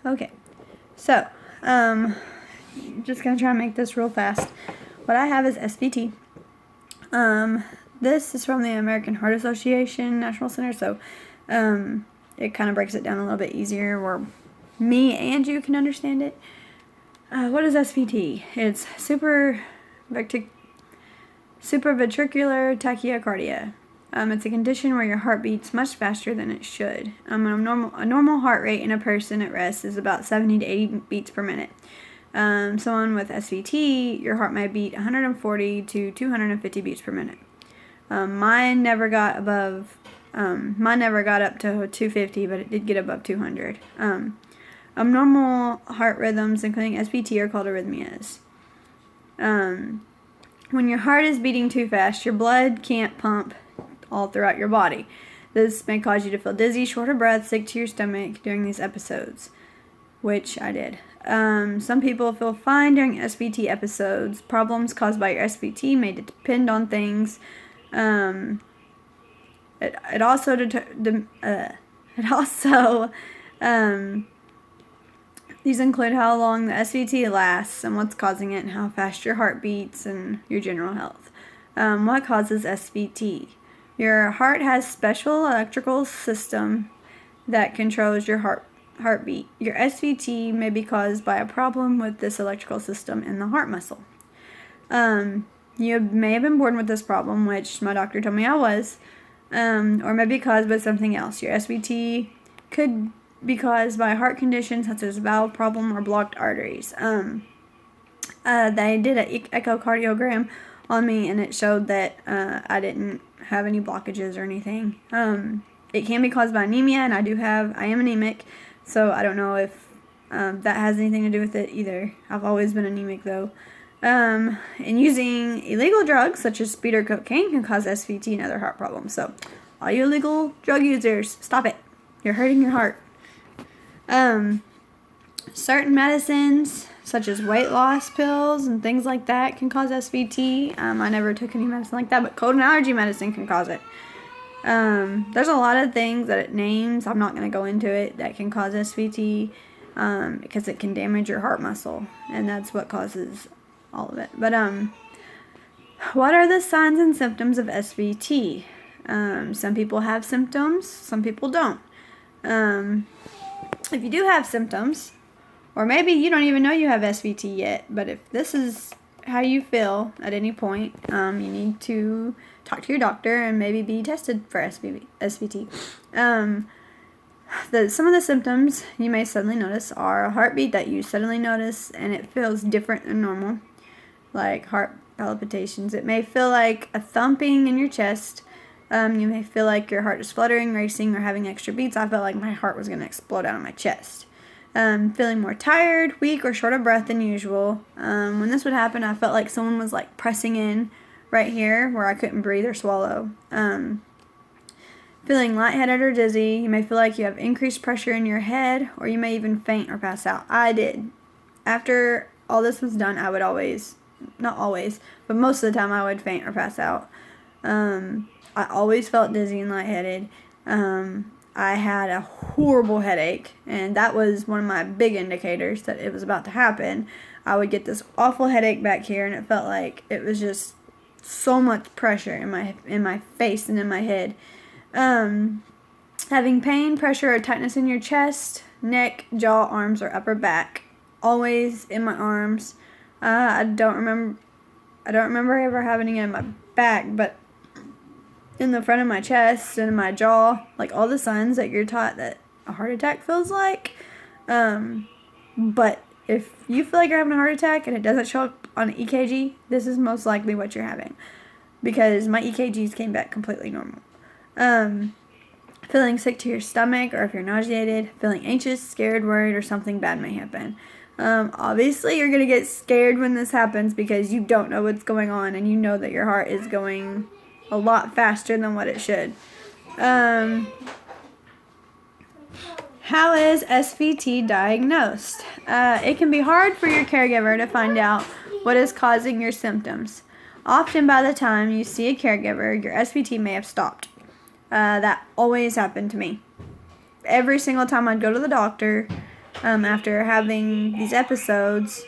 Okay, so, just gonna try and make this real fast. What I have is SVT. This is from the American Heart Association National Center, so, it kind of breaks it down a little bit easier where me and you can understand it. What is SVT? It's supraventricular tachycardia. It's a condition where your heart beats much faster than it should. A normal heart rate in a person at rest is about 70 to 80 beats per minute. Someone with SVT, your heart might beat 140 to 250 beats per minute. Mine never got up to 250, but it did get above 200. Abnormal heart rhythms, including SVT, are called arrhythmias. When your heart is beating too fast, your blood can't pump all throughout your body. This may cause you to feel dizzy, short of breath, sick to your stomach during these episodes, which I did. Some people feel fine during SVT episodes. Problems caused by your SVT may depend on things. These include how long the SVT lasts and what's causing it and how fast your heart beats and your general health. What causes SVT? Your heart has special electrical system that controls your heartbeat. Your SVT may be caused by a problem with this electrical system in the heart muscle. You may have been born with this problem, which my doctor told me I was, or may be caused by something else. Your SVT could be caused by a heart condition such as valve problem or blocked arteries. They did an echocardiogram on me, and it showed that I didn't have any blockages or anything. It can be caused by anemia, and I am anemic, so I don't know if that has anything to do with it either. I've always been anemic though. And using illegal drugs such as speed or cocaine can cause SVT and other heart problems. So, all you illegal drug users, stop it. You're hurting your heart. Certain medicines, such as weight loss pills and things like that, can cause SVT. I never took any medicine like that, but cold and allergy medicine can cause it. There's a lot of things that it names, I'm not going to go into it, that can cause SVT, because it can damage your heart muscle, and that's what causes all of it. But, what are the signs and symptoms of SVT? Some people have symptoms, some people don't. If you do have symptoms, or maybe you don't even know you have SVT yet, but if this is how you feel at any point, you need to talk to your doctor and maybe be tested for SVT. Some of the symptoms you may suddenly notice are a heartbeat that you suddenly notice and it feels different than normal, like heart palpitations. It may feel like a thumping in your chest. You may feel like your heart is fluttering, racing, or having extra beats. I felt like my heart was going to explode out of my chest. Feeling more tired, weak, or short of breath than usual. When this would happen, I felt like someone was like pressing in right here where I couldn't breathe or swallow. Feeling lightheaded or dizzy. You may feel like you have increased pressure in your head, or you may even faint or pass out. I did. After all this was done, I would not always, but most of the time I would faint or pass out. I always felt dizzy and lightheaded. I had a horrible headache, and that was one of my big indicators that it was about to happen. I would get this awful headache back here, and it felt like it was just so much pressure in my face and in my head. Having pain, pressure, or tightness in your chest, neck, jaw, arms, or upper back. Always in my arms. I don't remember ever having it in my back, but in the front of my chest and in my jaw, like all the signs that you're taught that a heart attack feels like. But if you feel like you're having a heart attack and it doesn't show up on an EKG, this is most likely what you're having, because my EKGs came back completely normal. Feeling sick to your stomach, or if you're nauseated, feeling anxious, scared, worried, or something bad may happen. Obviously you're going to get scared when this happens because you don't know what's going on and you know that your heart is going a lot faster than what it should. How is SVT diagnosed? It can be hard for your caregiver to find out what is causing your symptoms. Often by the time you see a caregiver, your SVT may have stopped. That always happened to me. Every single time I'd go to the doctor, after having these episodes.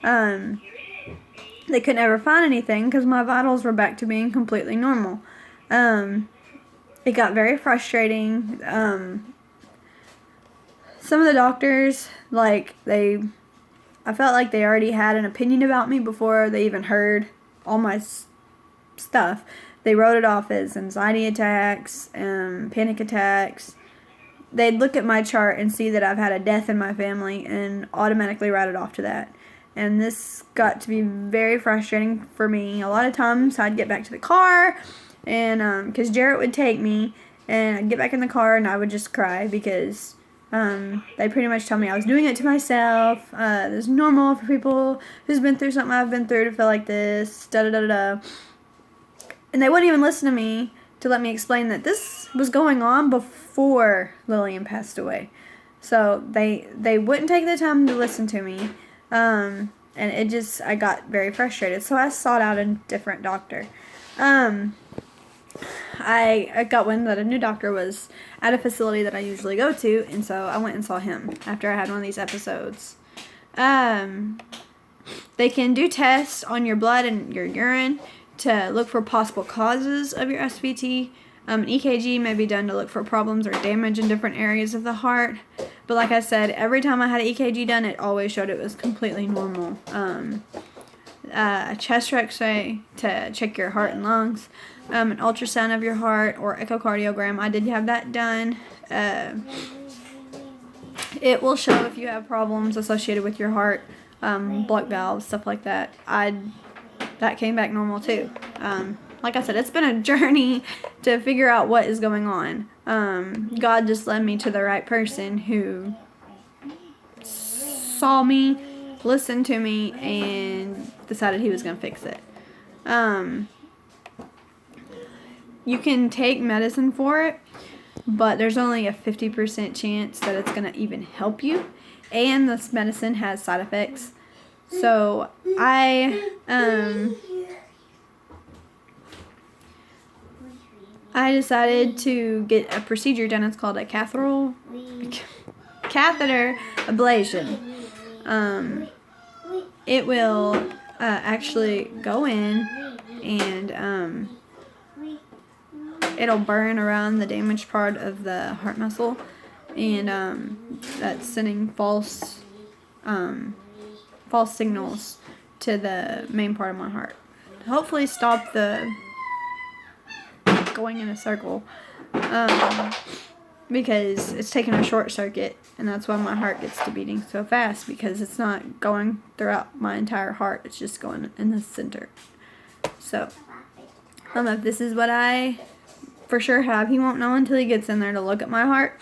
They could never find anything because my vitals were back to being completely normal. It got very frustrating. Some of the doctors, I felt like they already had an opinion about me before they even heard all my stuff. They wrote it off as anxiety attacks, panic attacks. They'd look at my chart and see that I've had a death in my family and automatically write it off to that. And this got to be very frustrating for me. A lot of times I'd get back to the car, and because Jarrett would take me, and I'd get back in the car and I would just cry because they pretty much tell me I was doing it to myself. It's normal for people who's been through something I've been through to feel like this, da-da-da-da-da. And they wouldn't even listen to me to let me explain that this was going on before Lillian passed away. So they wouldn't take the time to listen to me. And I got very frustrated. So I sought out a different doctor. I got wind that a new doctor was at a facility that I usually go to, and so I went and saw him after I had one of these episodes. They can do tests on your blood and your urine to look for possible causes of your SVT. An EKG may be done to look for problems or damage in different areas of the heart. But like I said, every time I had an EKG done, it always showed it was completely normal. A chest x-ray to check your heart and lungs. An ultrasound of your heart or echocardiogram. I did have that done. It will show if you have problems associated with your heart, block valves, stuff like that. That came back normal too. Like I said, it's been a journey to figure out what is going on. God just led me to the right person who saw me, listened to me, and decided he was going to fix it. You can take medicine for it, but there's only a 50% chance that it's going to even help you. And this medicine has side effects. So I decided to get a procedure done. It's called a catheter ablation. It will actually go in and it'll burn around the damaged part of the heart muscle, and that's sending false signals to the main part of my heart. Hopefully stop the going in a circle, because it's taking a short circuit, and that's why my heart gets to beating so fast, because it's not going throughout my entire heart, it's just going in the center. So I don't know if this is what I for sure have. He won't know until he gets in there to look at my heart,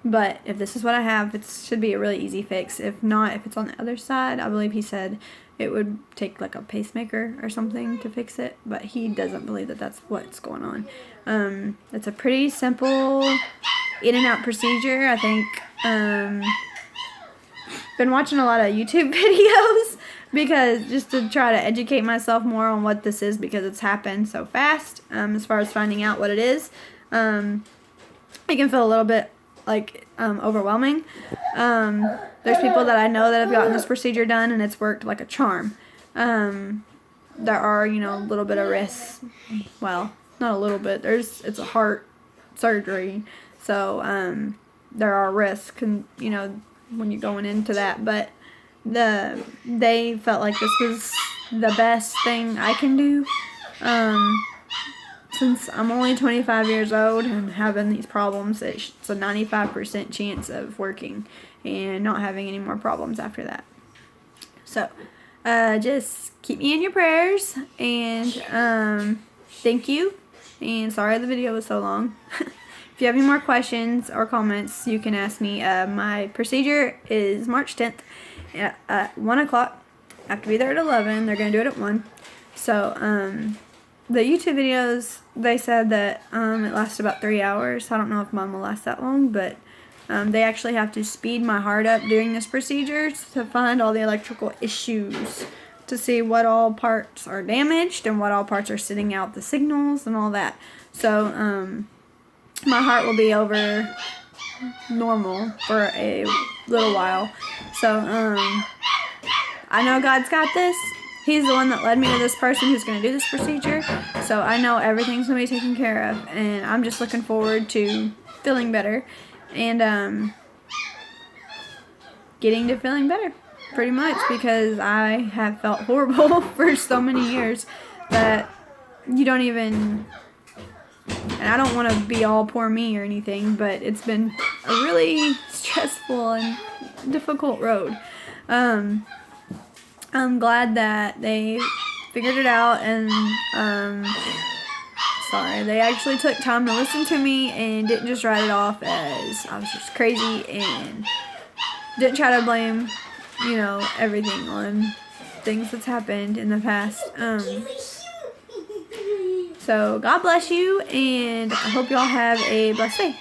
but if this is what I have, it should be a really easy fix. If not, if it's on the other side, I believe he said it would take like a pacemaker or something to fix it, but he doesn't believe that that's what's going on. It's a pretty simple in and out procedure. I think been watching a lot of YouTube videos because just to try to educate myself more on what this is, because it's happened so fast. As far as finding out what it is, it can feel a little bit like overwhelming. There's people that I know that have gotten this procedure done and it's worked like a charm. There are, a little bit of risks. Well, not a little bit. It's a heart surgery, so there are risks, and when you're going into that. But they felt like this was the best thing I can do. Since I'm only 25 years old and having these problems, it's a 95% chance of working and not having any more problems after that. So, just keep me in your prayers, and thank you, and sorry the video was so long. If you have any more questions or comments, you can ask me. My procedure is March 10th at 1 o'clock. I have to be there at 11. They're going to do it at 1. So, the YouTube videos, they said that it lasts about 3 hours. I don't know if mine will last that long, but they actually have to speed my heart up during this procedure to find all the electrical issues, to see what all parts are damaged and what all parts are sending out the signals and all that. So my heart will be over normal for a little while. So, I know God's got this. He's the one that led me to this person who's going to do this procedure. So I know everything's going to be taken care of. And I'm just looking forward to feeling better. And getting to feeling better. Pretty much. Because I have felt horrible for so many years that you don't even... And I don't want to be all poor me or anything. But it's been a really stressful and difficult road. I'm glad that they figured it out, and they actually took time to listen to me and didn't just write it off as I was just crazy, and didn't try to blame, everything on things that's happened in the past. So God bless you, and I hope y'all have a blessed day.